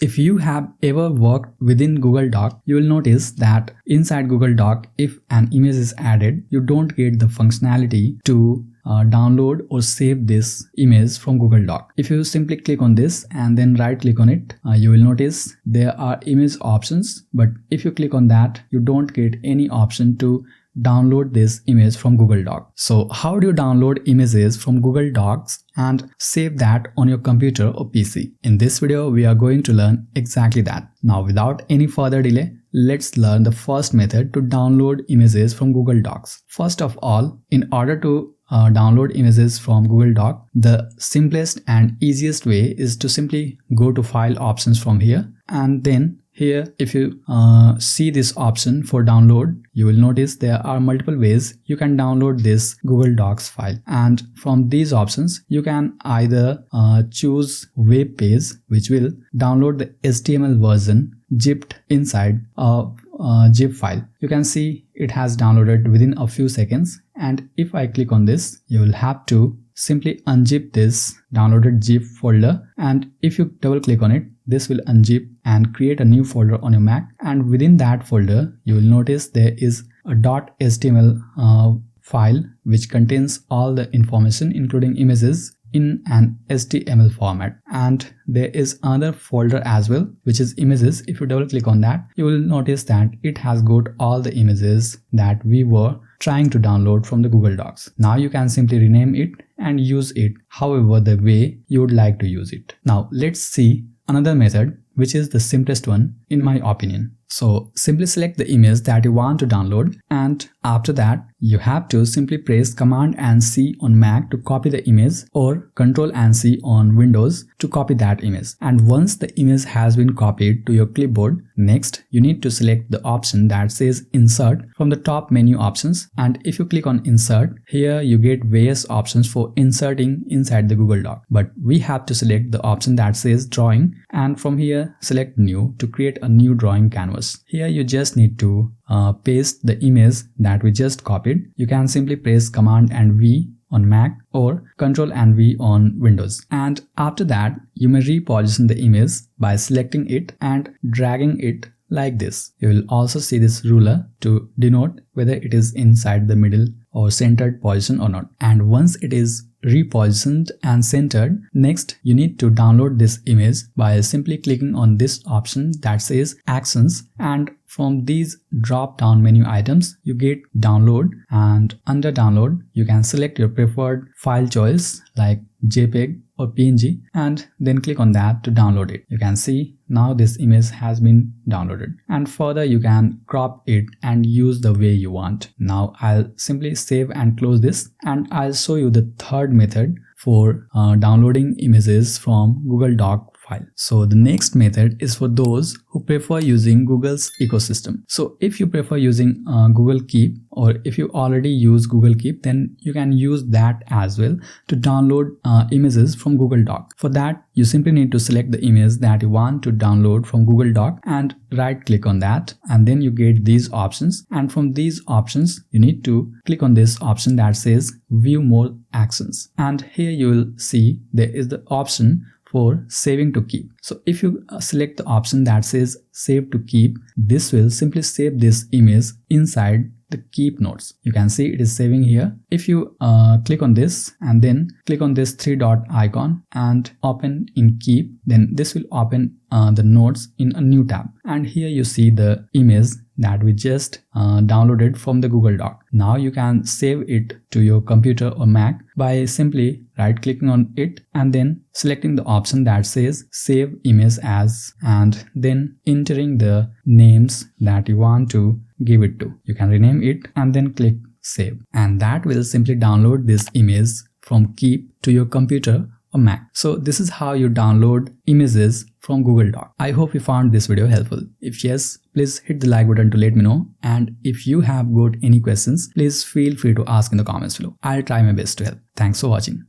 If you have ever worked within Google Doc, you will notice that inside Google Doc, if an image is added, you don't get the functionality to download or save this image from Google Doc. If you simply click on this and then right click on it, you will notice there are image options, but if you click on that, you don't get any option to download this image from Google Doc. So how do you download images from Google Docs and save that on your computer or PC? In this video, we are going to learn exactly that. Now, without any further delay, let's learn the first method to download images from Google Docs. First of all, in order to download images from Google Doc, the simplest and easiest way is to simply go to File options from here, and then here, if you see this option for download, you will notice there are multiple ways you can download this Google Docs file. And from these options, you can either choose web page, which will download the HTML version zipped inside a zip file. You can see it has downloaded within a few seconds. And if I click on this, you will have to simply unzip this downloaded zip folder. And if you double click on it, this will unzip and create a new folder on your Mac. And within that folder, you will notice there is a .html file which contains all the information including images in an HTML format. And there is another folder as well, which is images. If you double click on that, you will notice that it has got all the images that we were trying to download from the Google Docs. Now you can simply rename it and use it however the way you would like to use it. Now let's see another method, which is the simplest one in my opinion. So simply select the image that you want to download, and after that you have to simply press Command and C on Mac to copy the image, or Control and C on Windows to copy that image. And once the image has been copied to your clipboard, next you need to select the option that says Insert from the top menu options. And if you click on Insert, here you get various options for inserting inside the Google Doc. But we have to select the option that says Drawing, and from here select New to create a new drawing canvas. Here you just need to paste the image that we just copied. You can simply press Command and V on Mac or Control and V on Windows. And after that, you may reposition the image by selecting it and dragging it like this. You will also see this ruler to denote whether it is inside the middle or centered position or not. And once it is repositioned and centered, next you need to download this image by simply clicking on this option that says Actions, and from these drop down menu items you get Download, and under Download you can select your preferred file choice like JPEG or PNG, and then click on that to download it. You can see now this image has been downloaded, and further you can crop it and use the way you want. Now I'll simply save and close this, and I'll show you the third method for downloading images from Google Doc file. So the next method is for those who prefer using Google's ecosystem. So if you prefer using Google Keep, or if you already use Google Keep, then you can use that as well to download images from Google Doc. For that, you simply need to select the image that you want to download from Google Doc and right click on that, and then you get these options. And from these options, you need to click on this option that says View More Actions. And here you will see there is the option for saving to keep. So if you select the option that says Save to Keep, this will simply save this image inside the Keep notes. You can see it is saving here. If you click on this and then click on this three dot icon and open in Keep, then this will open the notes in a new tab. And here you see the image that we just downloaded from the Google Doc. Now you can save it to your computer or Mac by simply right clicking on it and then selecting the option that says Save Image As, and then entering the names that you want to give it to. You can rename it and then click Save, and that will simply download this image from Keep to your computer or Mac. So this is how you download images from Google Doc. I hope you found this video helpful. If yes, please hit the like button to let me know. And if you have got any questions, please feel free to ask in the comments below. I'll try my best to help. Thanks for watching.